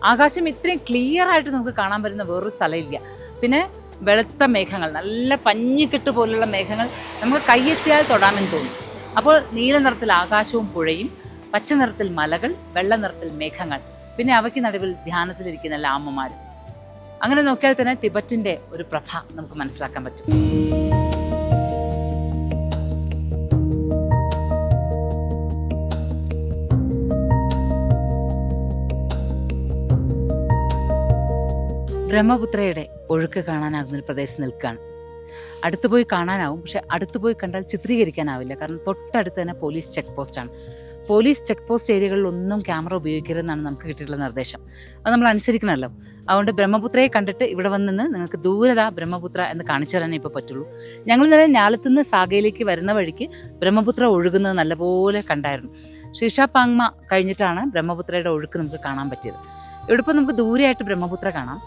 ആകാശം ഇത്രയും ക്ലിയർ ആയിട്ട് നമുക്ക് കാണാൻ പറ്റുന്ന വേറൊരു സ്ഥലമില്ല. പിന്നെ വെളുത്ത മേഘങ്ങൾ, നല്ല പഞ്ഞിക്കെട്ട് പോലുള്ള മേഘങ്ങൾ നമുക്ക് കയ്യെത്തിയാൽ തൊടാമെന്ന് തോന്നും. അപ്പോൾ നീല നിറത്തിൽ ആകാശവും പുഴയും, പച്ച നിറത്തിൽ മലകൾ, വെള്ള നിറത്തിൽ മേഘങ്ങൾ, പിന്നെ അവയ്ക്ക് നടുവിൽ ധ്യാനത്തിലിരിക്കുന്ന ലാമമാരും. അങ്ങനെ നോക്കിയാൽ തന്നെ തിബറ്റിൻ്റെ ഒരു പ്രഭ നമുക്ക് മനസ്സിലാക്കാൻ പറ്റും. ബ്രഹ്മപുത്രയുടെ ഒഴുക്ക് കാണാനാകുന്ന ഒരു പ്രദേശത്ത് നിൽക്കുകയാണ്. അടുത്ത് പോയി കാണാനാവും, പക്ഷെ അടുത്ത് പോയി കണ്ടാൽ ചിത്രീകരിക്കാനാവില്ല. കാരണം തൊട്ടടുത്ത് തന്നെ പോലീസ് ചെക്ക് പോസ്റ്റാണ്. പോലീസ് ചെക്ക് പോസ്റ്റ് ഏരിയകളിലൊന്നും ക്യാമറ ഉപയോഗിക്കരുതെന്നാണ് നമുക്ക് കിട്ടിയിട്ടുള്ള നിർദ്ദേശം. അത് നമ്മൾ അനുസരിക്കണമല്ലോ. അതുകൊണ്ട് ബ്രഹ്മപുത്രയെ കണ്ടിട്ട് ഇവിടെ വന്നിന്ന് നിങ്ങൾക്ക് ദൂരത ബ്രഹ്മപുത്ര എന്ന് കാണിച്ചു തരാനേ ഇപ്പോൾ പറ്റുള്ളൂ. ഞങ്ങൾ ഇന്നലെ ഞാലത്തുനിന്ന് സാഗയിലേക്ക് വരുന്ന വഴിക്ക് ബ്രഹ്മപുത്ര ഒഴുകുന്നത് നല്ലപോലെ കണ്ടായിരുന്നു. ശീർഷാപാങ്മ കഴിഞ്ഞിട്ടാണ് ബ്രഹ്മപുത്രയുടെ ഒഴുക്ക് നമുക്ക് കാണാൻ പറ്റിയത്. ഇവിടെ ഇപ്പോൾ നമുക്ക് ദൂരെയായിട്ട് ബ്രഹ്മപുത്ര കാണാം.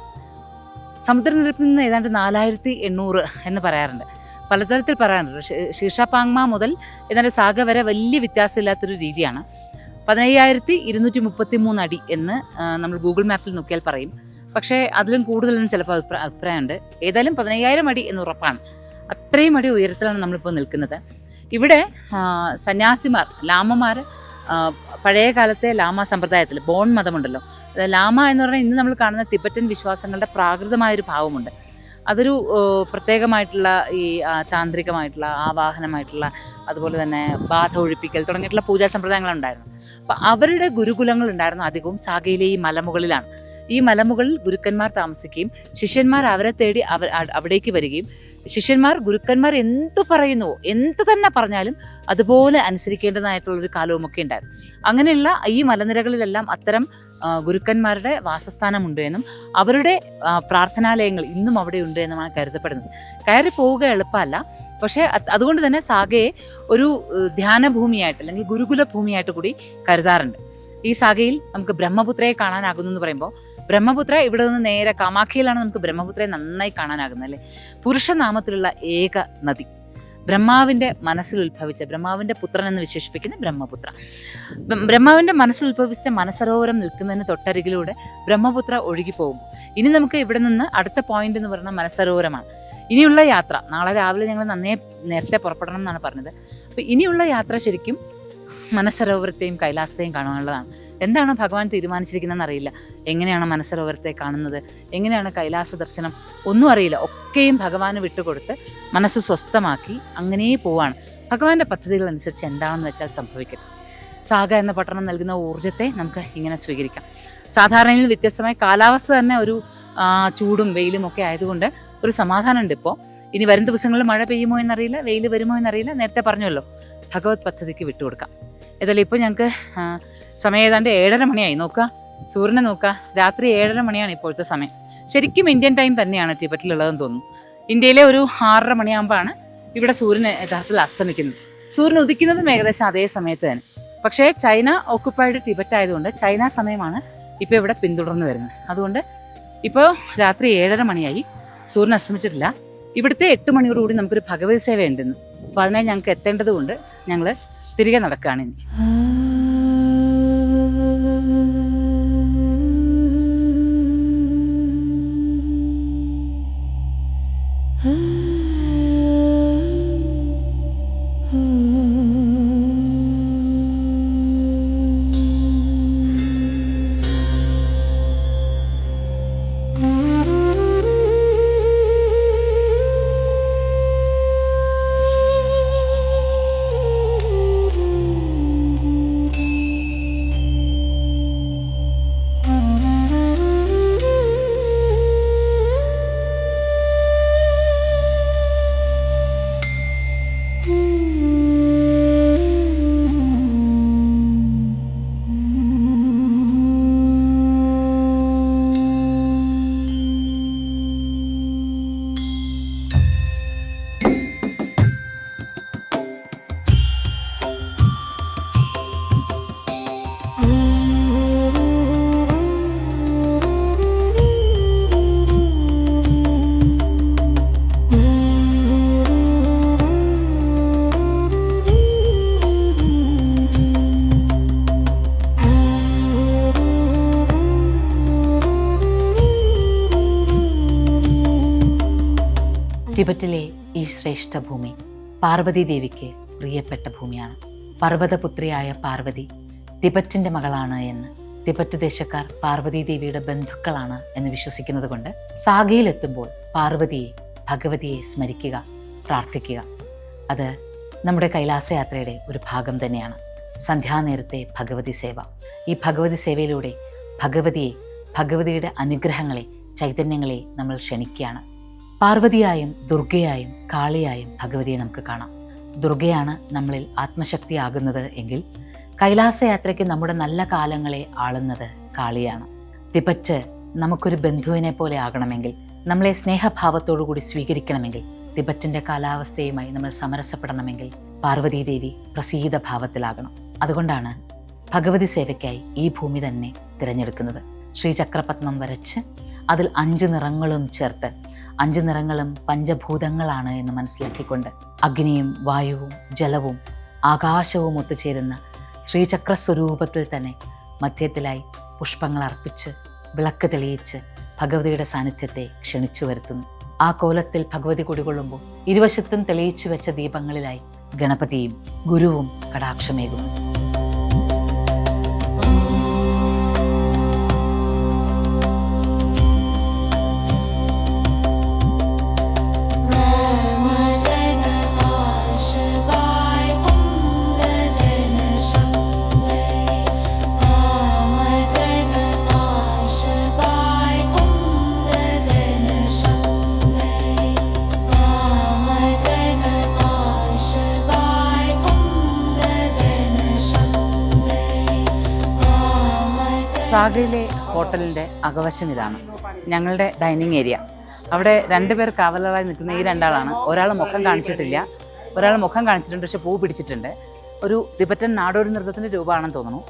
സമുദ്രനിരപ്പിൽ നിന്ന് ഏതാണ്ട് 4800 എന്ന് പറയാറുണ്ട്. പലതരത്തിൽ പറയാറുണ്ട്. ശീർഷാപാങ്മ മുതൽ ഏതാണ്ട് സാഗ വരെ വലിയ വ്യത്യാസമില്ലാത്തൊരു രീതിയാണ്. 15233 അടി എന്ന് നമ്മൾ ഗൂഗിൾ മാപ്പിൽ നോക്കിയാൽ പറയും. പക്ഷേ അതിലും കൂടുതലും ചിലപ്പോൾ അഭിപ്രായമുണ്ട്. ഏതായാലും 15000 അടി എന്ന് ഉറപ്പാണ്. അത്രയും അടി ഉയരത്തിലാണ് നമ്മളിപ്പോൾ നിൽക്കുന്നത്. ഇവിടെ സന്യാസിമാർ, ലാമമാർ, പഴയ കാലത്തെ ലാമ സമ്പ്രദായത്തിൽ ബോൺ മതമുണ്ടല്ലോ, ലാമ എന്ന് പറഞ്ഞാൽ ഇന്ന് നമ്മൾ കാണുന്ന തിബറ്റൻ വിശ്വാസങ്ങളുടെ പ്രാകൃതമായൊരു ഭാവമുണ്ട്. അതൊരു പ്രത്യേകമായിട്ടുള്ള ഈ താന്ത്രികമായിട്ടുള്ള ആവാഹനമായിട്ടുള്ള അതുപോലെ തന്നെ ബാധ ഒഴിപ്പിക്കൽ തുടങ്ങിയിട്ടുള്ള പൂജാ സമ്പ്രദായങ്ങളുണ്ടായിരുന്നു. അപ്പം അവരുടെ ഗുരുകുലങ്ങൾ ഉണ്ടായിരുന്ന അധികവും സാഗയിലെ ഈ മലമുകളിലാണ്. ഈ മലമുകളിൽ ഗുരുക്കന്മാർ താമസിക്കുകയും ശിഷ്യന്മാർ അവരെ തേടി അവിടേക്ക് വരികയും ശിഷ്യന്മാർ ഗുരുക്കന്മാർ എന്ത് പറയുന്നുവോ, എന്ത് തന്നെ പറഞ്ഞാലും അതുപോലെ അനുസരിക്കേണ്ടതായിട്ടുള്ളൊരു കാലവുമൊക്കെ ഉണ്ടായിരുന്നു. അങ്ങനെയുള്ള ഈ മലനിരകളിലെല്ലാം അത്തരം ഗുരുക്കന്മാരുടെ വാസസ്ഥാനമുണ്ട് എന്നും അവരുടെ പ്രാർത്ഥനാലയങ്ങൾ ഇന്നും അവിടെ ഉണ്ട് എന്നുമാണ് കരുതപ്പെടുന്നത്. കയറി പോവുക എളുപ്പമല്ല. പക്ഷേ അതുകൊണ്ട് തന്നെ സാഗയെ ഒരു ധ്യാനഭൂമിയായിട്ട് അല്ലെങ്കിൽ ഗുരുകുല ഭൂമിയായിട്ട് കൂടി കരുതാറുണ്ട്. ഈ സാഗയിൽ നമുക്ക് ബ്രഹ്മപുത്രയെ കാണാനാകുന്നു എന്ന് പറയുമ്പോൾ, ബ്രഹ്മപുത്ര ഇവിടെ നിന്ന് നേരെ കാമാഖ്യയിലാണ് നമുക്ക് ബ്രഹ്മപുത്രയെ നന്നായി കാണാനാകുന്നത് അല്ലേ. പുരുഷനാമത്തിലുള്ള ഏക നദി, ബ്രഹ്മാവിൻ്റെ മനസ്സിൽ ഉത്ഭവിച്ച, ബ്രഹ്മാവിൻ്റെ പുത്രൻ എന്ന് വിശേഷിപ്പിക്കുന്ന ബ്രഹ്മപുത്ര. ബ്രഹ്മാവിൻ്റെ മനസ്സിൽ ഉത്ഭവിച്ച മനസരോവരം നിൽക്കുന്നതിന് തൊട്ടരികിലൂടെ ബ്രഹ്മപുത്ര ഒഴുകി പോകുമ്പോൾ ഇനി നമുക്ക് ഇവിടെ നിന്ന് അടുത്ത പോയിന്റ് എന്ന് പറയുന്നത് മനസരോവരമാണ്. ഇനിയുള്ള യാത്ര, നാളെ രാവിലെ ഞങ്ങൾ നേരത്തെ പുറപ്പെടണം എന്നാണ് പറഞ്ഞത്. അപ്പോൾ ഇനിയുള്ള യാത്ര ശരിക്കും മനസരോവരത്തെയും കൈലാസത്തെയും കാണാനുള്ളതാണ്. എന്താണ് ഭഗവാൻ തീരുമാനിച്ചിരിക്കുന്നതെന്ന് അറിയില്ല. എങ്ങനെയാണ് മനസരോവരത്തെ കാണുന്നത്, എങ്ങനെയാണ് കൈലാസ ദർശനം, ഒന്നും അറിയില്ല. ഒക്കെയും ഭഗവാന് വിട്ടുകൊടുത്ത് മനസ്സ് സ്വസ്ഥമാക്കി അങ്ങനെ പോവാണ്. ഭഗവാന്റെ പദ്ധതികൾ അനുസരിച്ച് എന്താണെന്ന് വെച്ചാൽ സംഭവിക്കട്ടെ. സാഗ എന്ന പട്ടണം നൽകുന്ന ഊർജ്ജത്തെ നമുക്ക് ഇങ്ങനെ സ്വീകരിക്കാം. സാധാരണയിൽ വ്യത്യസ്തമായ കാലാവസ്ഥ തന്നെ ഒരു ചൂടും വെയിലും ഒക്കെ ആയതുകൊണ്ട് ഒരു സമാധാനമുണ്ട്. ഇപ്പോൾ ഇനി വരും ദിവസങ്ങളിൽ മഴ പെയ്യുമോ എന്നറിയില്ല, വെയിൽ വരുമോ എന്നറിയില്ല. നേരത്തെ പറഞ്ഞല്ലോ, ഭഗവത് പദ്ധതിക്ക് വിട്ടുകൊടുക്കാം. ഏതായാലും ഇപ്പോൾ ഞങ്ങൾക്ക് സമയം ഏതാണ്ട് 7:30 മണിയായി. നോക്കുക, സൂര്യനെ നോക്കുക, രാത്രി 7:30 മണിയാണ് ഇപ്പോഴത്തെ സമയം. ശരിക്കും ഇന്ത്യൻ ടൈം തന്നെയാണ് ടിബറ്റിലുള്ളതെന്ന് തോന്നുന്നു. ഇന്ത്യയിലെ ഒരു 6:30 മണിയാകുമ്പോഴാണ് ഇവിടെ സൂര്യൻ യഥാർത്ഥത്തിൽ അസ്തമിക്കുന്നത്. സൂര്യൻ ഉദിക്കുന്നതും ഏകദേശം അതേ സമയത്ത് തന്നെ. പക്ഷേ ചൈന ഓക്കുപ്പൈഡ് ടിബറ്റ് ആയതുകൊണ്ട് ചൈന സമയമാണ് ഇപ്പോൾ ഇവിടെ പിന്തുടർന്ന് വരുന്നത്. അതുകൊണ്ട് ഇപ്പോൾ രാത്രി 7:30 മണിയായി, സൂര്യൻ അസ്തമിച്ചിട്ടില്ല. ഇവിടുത്തെ 8 മണിയോടുകൂടി നമുക്കൊരു ഭഗവതി സേവ ഉണ്ടെന്ന്. അപ്പോൾ അതിനായി ഞങ്ങൾക്ക് എത്തേണ്ടത് കൊണ്ട് ഞങ്ങൾ തിരികെ നടക്കുകയാണ് ഇനി. ടിബറ്റിലെ ഈ ശ്രേഷ്ഠ ഭൂമി പാർവതി ദേവിക്ക് പ്രിയപ്പെട്ട ഭൂമിയാണ്. പർവ്വതപുത്രിയായ പാർവതി ടിബറ്റിൻ്റെ മകളാണ് എന്ന് ടിബറ്റ് ദേശക്കാർ പാർവതി ദേവിയുടെ ബന്ധുക്കളാണ് എന്ന് വിശ്വസിക്കുന്നത് കൊണ്ട് സാഗയിലെത്തുമ്പോൾ പാർവതിയെ, ഭഗവതിയെ സ്മരിക്കുക, പ്രാർത്ഥിക്കുക. അത് നമ്മുടെ കൈലാസയാത്രയുടെ ഒരു ഭാഗം തന്നെയാണ്. സന്ധ്യാനേരത്തെ ഭഗവതി സേവ. ഈ ഭഗവതി സേവയിലൂടെ ഭഗവതിയെ, ഭഗവതിയുടെ അനുഗ്രഹങ്ങളെ, ചൈതന്യങ്ങളെ നമ്മൾ ക്ഷണിക്കുകയാണ്. പാർവതിയായും ദുർഗയായും കാളിയായും ഭഗവതിയെ നമുക്ക് കാണാം. ദുർഗയാണ് നമ്മളിൽ ആത്മശക്തിയാകുന്നത് എങ്കിൽ കൈലാസയാത്രയ്ക്ക് നമ്മുടെ നല്ല കാലങ്ങളെ ആളുന്നത് കാളിയാണ്. ടിബറ്റ് നമുക്കൊരു ബന്ധുവിനെ പോലെ ആകണമെങ്കിൽ, നമ്മളെ സ്നേഹഭാവത്തോടു കൂടി സ്വീകരിക്കണമെങ്കിൽ, ടിബറ്റിൻ്റെ കാലാവസ്ഥയുമായി നമ്മൾ സമരസപ്പെടണമെങ്കിൽ പാർവതീദേവി പ്രസീത ഭാവത്തിലാകണം. അതുകൊണ്ടാണ് ഭഗവതി സേവയ്ക്കായി ഈ ഭൂമി തന്നെ തിരഞ്ഞെടുക്കുന്നത്. ശ്രീചക്രപത്മം വരച്ച് അതിൽ 5 നിറങ്ങളും ചേർത്ത്, 5 നിറങ്ങളും പഞ്ചഭൂതങ്ങളാണ് എന്ന് മനസ്സിലാക്കിക്കൊണ്ട് അഗ്നിയും വായുവും ജലവും ആകാശവും ഒത്തുചേരുന്ന ശ്രീചക്ര സ്വരൂപത്തിൽ തന്നെ മധ്യത്തിലായി പുഷ്പങ്ങൾ അർപ്പിച്ച് വിളക്ക് തെളിയിച്ച് ഭഗവതിയുടെ സാന്നിധ്യത്തെ ക്ഷണിച്ചു വരുത്തുന്നു. ആ കോലത്തിൽ ഭഗവതി കുടികൊള്ളുമ്പോൾ ഇരുവശത്തും തെളിയിച്ചു വെച്ച ദീപങ്ങളിലായി ഗണപതിയും ഗുരുവും കടാക്ഷമേകുന്നു. സാഗയിലെ ഹോട്ടലിൻ്റെ അകവശം ഇതാണ്. ഞങ്ങളുടെ ഡൈനിങ് ഏരിയ. അവിടെ 2 പേർ കാവലറായി നിൽക്കുന്ന ഈ 2 ആളാണ്. ഒരാൾ മുഖം കാണിച്ചിട്ടില്ല, ഒരാൾ മുഖം കാണിച്ചിട്ടുണ്ട്, പക്ഷെ പൂ പിടിച്ചിട്ടുണ്ട്. ഒരു തിബറ്റൻ നാടോടി നൃത്തത്തിൻ്റെ രൂപമാണെന്ന് തോന്നുന്നു.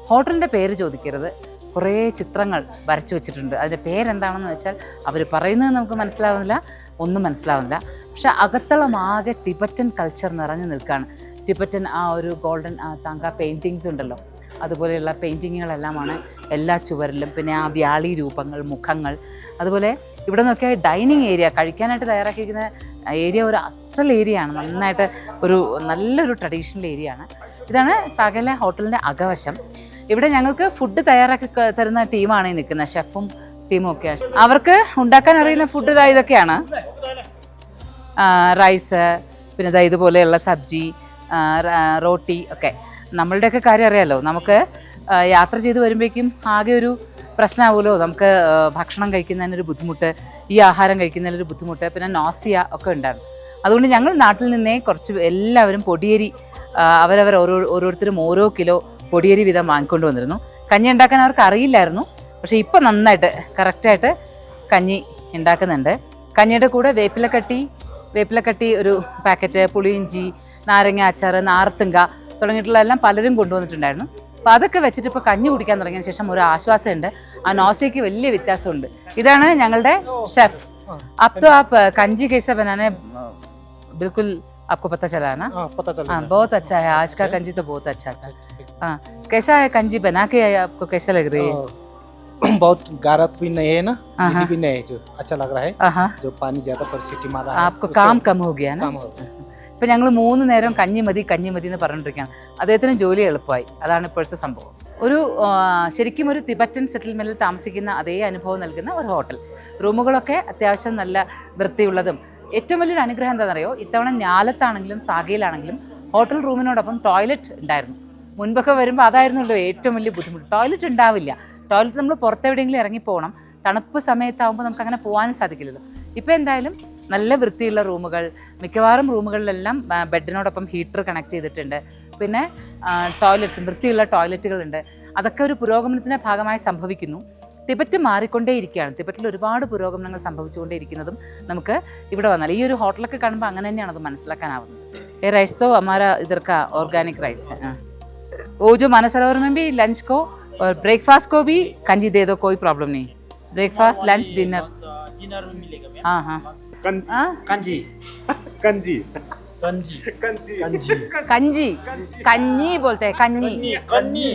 ഹോട്ടലിൻ്റെ പേര് ചോദിക്കരുത്, കുറേ ചിത്രങ്ങൾ വരച്ചു വെച്ചിട്ടുണ്ട്. അതിൻ്റെ പേരെന്താണെന്ന് വെച്ചാൽ അവർ പറയുന്നത് നമുക്ക് മനസ്സിലാവുന്നില്ല, ഒന്നും മനസ്സിലാവുന്നില്ല. പക്ഷെ അകത്തളമാകെ ടിബറ്റൻ കൾച്ചർ നിറഞ്ഞു നിൽക്കുകയാണ്. ടിബറ്റൻ ആ ഒരു ഗോൾഡൻ താങ്ക പെയിൻറ്റിങ്സ് ഉണ്ടല്ലോ, അതുപോലെയുള്ള പെയിൻറ്റിങ്ങുകളെല്ലാമാണ് എല്ലാ ചുവരിലും. പിന്നെ ആ വ്യാളി രൂപങ്ങൾ, മുഖങ്ങൾ. അതുപോലെ ഇവിടെ നോക്കിയാൽ ഡൈനിങ് ഏരിയ, കഴിക്കാനായിട്ട് തയ്യാറാക്കിയിരിക്കുന്ന ഏരിയ ഒരു അസൽ ഏരിയ ആണ്. നന്നായിട്ട് നല്ലൊരു ട്രഡീഷണൽ ഏരിയ ആണ്. ഇതാണ് സാഗയിലെ ഹോട്ടലിൻ്റെ അകവശം. ഇവിടെ ഞങ്ങൾക്ക് ഫുഡ് തയ്യാറാക്കി തരുന്ന ടീമാണ് ഈ നിൽക്കുന്നത്, ഷെഫും ടീമും ഒക്കെയാണ്. അവർക്ക് ഉണ്ടാക്കാൻ അറിയുന്ന ഫുഡ് ഇതൊക്കെയാണ്. റൈസ്, പിന്നെ ഇതുപോലെയുള്ള സബ്ജി, റോട്ടി ഒക്കെ. നമ്മളുടെയൊക്കെ കാര്യം അറിയാമല്ലോ, നമുക്ക് യാത്ര ചെയ്ത് വരുമ്പോഴേക്കും ആകെ ഒരു പ്രശ്നമാവുമല്ലോ. നമുക്ക് ഭക്ഷണം കഴിക്കുന്നതിനൊരു ബുദ്ധിമുട്ട്, ഈ ആഹാരം കഴിക്കുന്നതിനൊരു ബുദ്ധിമുട്ട്, പിന്നെ നോസിയ ഒക്കെ ഉണ്ടായിരുന്നു. അതുകൊണ്ട് ഞങ്ങൾ നാട്ടിൽ നിന്നേ കുറച്ച് എല്ലാവരും പൊടിയരി, ഓരോരുത്തരും ഓരോ കിലോ പൊടിയരി വീതം വാങ്ങിക്കൊണ്ട് വന്നിരുന്നു. കഞ്ഞി ഉണ്ടാക്കാൻ അവർക്ക് അറിയില്ലായിരുന്നു, പക്ഷേ ഇപ്പം നന്നായിട്ട് കറക്റ്റായിട്ട് കഞ്ഞി ഉണ്ടാക്കുന്നുണ്ട്. കഞ്ഞിയുടെ കൂടെ വേപ്പിലക്കട്ടി, വേപ്പിലക്കട്ടി ഒരു പാക്കറ്റ്, പുളിയിഞ്ചി, നാരങ്ങ അച്ചാർ, നാർത്തുങ്ക തുടങ്ങിയിട്ടുള്ള എല്ലാം പലരും കൊണ്ടുവന്നിട്ടുണ്ടായിരുന്നു. അപ്പോൾ അതൊക്കെ വെച്ചിട്ട് ഇപ്പോൾ കഞ്ഞി കുടിക്കാൻ തുടങ്ങിയ ശേഷം ഒരു ആശ്വാസമുണ്ട്. ആ നോസയ്ക്ക് വലിയ വ്യത്യാസമുണ്ട്. ഇതാണ് ഞങ്ങളുടെ ഷെഫ്. अब तो आप कंजी कैसे बनाने बिल्कुल आपको पता चला है ना? पता चला। हाँ, बहुत अच्छा है। आज का कंजी तो बहुत अच्छा था। हाँ, कैसा है कंजी बना के आपको कैसा लग रही है? बहुत गाढ़ा भी नहीं है ना, हाँ, मीठी भी नहीं है, जो अच्छा लग रहा है। हाँ, जो पानी ज्यादा पर सीटी मारा है आपको काम कम हो गया ना? काम हो गया। ഇപ്പം ഞങ്ങൾ 3 നേരം കഞ്ഞി മതി എന്ന് പറഞ്ഞിരിക്കുകയാണ്. അദ്ദേഹത്തിന് ജോലി എളുപ്പമായി. അതാണ് ഇപ്പോഴത്തെ സംഭവം. ഒരു ശരിക്കും ഒരു തിബറ്റൻ സെറ്റിൽമെൻറ്റിൽ താമസിക്കുന്ന അതേ അനുഭവം നൽകുന്ന ഒരു ഹോട്ടൽ. റൂമുകളൊക്കെ അത്യാവശ്യം നല്ല വൃത്തിയുള്ളതും. ഏറ്റവും വലിയൊരു അനുഗ്രഹം എന്താണെന്നറിയോ, ഇത്തവണ ഞാലത്താണെങ്കിലും സാഗയിലാണെങ്കിലും ഹോട്ടൽ റൂമിനോടൊപ്പം ടോയ്ലറ്റ് ഉണ്ടായിരുന്നു. മുൻപൊക്കെ വരുമ്പോൾ അതായിരുന്നല്ലോ ഏറ്റവും വലിയ ബുദ്ധിമുട്ട്. ടോയ്ലറ്റ് ഉണ്ടാവില്ല. ടോയ്ലറ്റ് നമ്മൾ പുറത്തെവിടെയെങ്കിലും ഇറങ്ങിപ്പോകണം. തണുപ്പ് സമയത്താകുമ്പോൾ നമുക്ക് അങ്ങനെ പോകാനും സാധിക്കില്ലല്ലോ. ഇപ്പോൾ എന്തായാലും നല്ല വൃത്തിയുള്ള റൂമുകൾ, മിക്കവാറും റൂമുകളിലെല്ലാം ബെഡിനോടൊപ്പം ഹീറ്റർ കണക്ട് ചെയ്തിട്ടുണ്ട്. പിന്നെ ടോയ്ലറ്റ്സും വൃത്തിയുള്ള ടോയ്ലറ്റുകളുണ്ട്. അതൊക്കെ ഒരു പുരോഗമനത്തിൻ്റെ ഭാഗമായി സംഭവിക്കുന്നു. തിബറ്റ് മാറിക്കൊണ്ടേയിരിക്കുകയാണ്. തിബറ്റിൽ ഒരുപാട് പുരോഗമനങ്ങൾ സംഭവിച്ചുകൊണ്ടേയിരിക്കുന്നതും നമുക്ക് ഇവിടെ വന്നാൽ ഈ ഒരു ഹോട്ടലൊക്കെ കാണുമ്പോൾ അങ്ങനെ തന്നെയാണ് അത് മനസ്സിലാക്കാനാവുന്നത്. ये राइस तो हमारा इधर का ऑर्गेनिक राइस है। वो जो मानसरोवर में भी लंच को और ब्रेकफास्ट को भी कंजी दे दो, कोई प्रॉब्लम नहीं। ब्रेकफास्ट, लंच, डिनर डिनर में मिलेगा भैया। हाँ हाँ कंजी कंजी कंजी कंजी कंजी कंजी कन्नी बोलते हैं, कन्नी कन्नी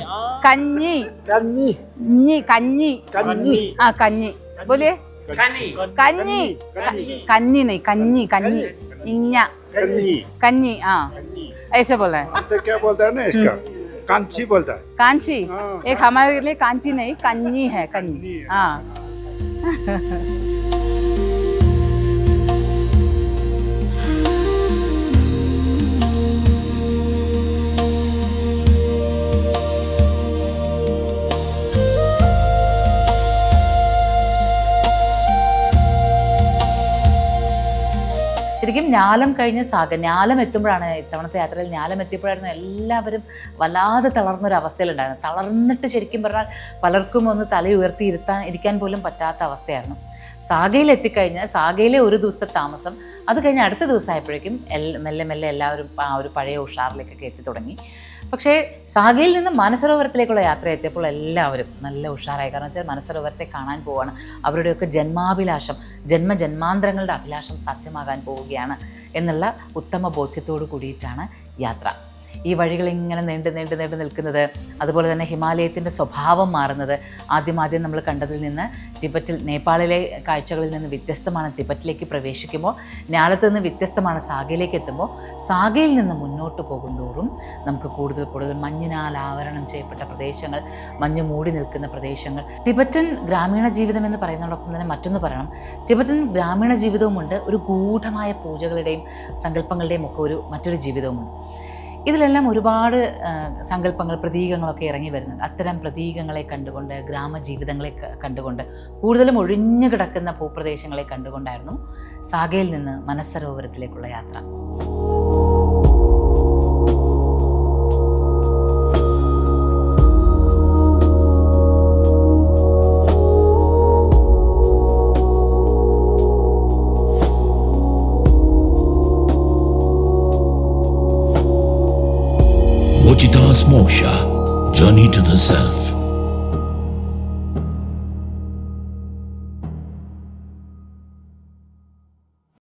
कन्नी कन्नी नी कन्नी कन्नी हाँ कन्नी बोलिए। कन्नी कन्नी कन्नी नहीं, कन्नी कन्नी इन्या कन्नी कन्नी हाँ ऐसे बोला है। तो क्या बोलता है ना इसका, कांची बोलता है। कांची हाँ। एक हमारे लिए कांची नहीं, कन्नी है, कन्नी हाँ। ശരിക്കും ഞാലം കഴിഞ്ഞ് ഞാലം എത്തുമ്പോഴാണ്, ഇത്തവണത്തെ യാത്രയിൽ ഞാലം എത്തിയപ്പോഴായിരുന്നു എല്ലാവരും വല്ലാതെ തളർന്നൊരവസ്ഥയിലുണ്ടായിരുന്നു. തളർന്നിട്ട് ശരിക്കും പറഞ്ഞാൽ പലർക്കും ഒന്ന് തല ഇരിക്കാൻ പോലും പറ്റാത്ത അവസ്ഥയായിരുന്നു. സാഗയിൽ എത്തിക്കഴിഞ്ഞ് സാഗയിലെ ഒരു ദിവസത്തെ താമസം, അത് കഴിഞ്ഞ് അടുത്ത ദിവസമായപ്പോഴേക്കും മെല്ലെ മെല്ലെ എല്ലാവരും ആ ഒരു പഴയ ഉഷാറിലേക്കൊക്കെ എത്തി തുടങ്ങി. പക്ഷേ സാഗയിൽ നിന്ന് മാനസരോവരത്തിലേക്കുള്ള യാത്ര എത്തിയപ്പോൾ എല്ലാവരും നല്ല ഉഷാറായി. കാരണം വെച്ചാൽ മാനസരോവരത്തെ കാണാൻ പോവുകയാണ്. അവരുടെയൊക്കെ ജന്മാഭിലാഷം, ജന്മജന്മാന്തരങ്ങളുടെ അഭിലാഷം സാധ്യമാകാൻ പോവുകയാണ് എന്നുള്ള ഉത്തമ ബോധ്യത്തോടു കൂടിയിട്ടാണ് യാത്ര. ഈ വഴികൾ ഇങ്ങനെ നീണ്ടു നിൽക്കുന്നത്, അതുപോലെ തന്നെ ഹിമാലയത്തിൻ്റെ സ്വഭാവം മാറുന്നത്, ആദ്യം നമ്മൾ കണ്ടതിൽ നിന്ന് ടിബറ്റിൽ, നേപ്പാളിലെ കാഴ്ചകളിൽ നിന്ന് വ്യത്യസ്തമാണ് തിബറ്റിലേക്ക് പ്രവേശിക്കുമ്പോൾ, ഞാലത്ത് നിന്ന് വ്യത്യസ്തമാണ് സാഗയിലേക്ക് എത്തുമ്പോൾ. സാഗയിൽ നിന്ന് മുന്നോട്ട് പോകുന്തോറും നമുക്ക് കൂടുതൽ മഞ്ഞിനാൽ ആവരണം ചെയ്യപ്പെട്ട പ്രദേശങ്ങൾ, മഞ്ഞ് മൂടി നിൽക്കുന്ന പ്രദേശങ്ങൾ. ടിബറ്റൻ ഗ്രാമീണ ജീവിതം എന്ന് പറയുന്നതോടൊപ്പം തന്നെ മറ്റൊന്ന് പറയണം, ടിബറ്റൻ ഗ്രാമീണ ജീവിതവുമുണ്ട്, ഒരു ഗൂഢമായ പൂജകളുടെയും സങ്കല്പങ്ങളുടെയും ഒക്കെ മറ്റൊരു ജീവിതവുമുണ്ട്. ഇതിലെല്ലാം ഒരുപാട് സങ്കല്പങ്ങൾ, പ്രതീകങ്ങളൊക്കെ ഇറങ്ങി വരുന്നുണ്ട്. അത്തരം പ്രതീകങ്ങളെ കണ്ടുകൊണ്ട്, ഗ്രാമജീവിതങ്ങളെ കണ്ടുകൊണ്ട്, കൂടുതലും ഒഴിഞ്ഞു കിടക്കുന്ന ഭൂപ്രദേശങ്ങളെ കണ്ടുകൊണ്ടായിരുന്നു സാഗയിൽ നിന്ന് മനസ്സരോവരത്തിലേക്കുള്ള യാത്ര. Moksha, Journey to the Self.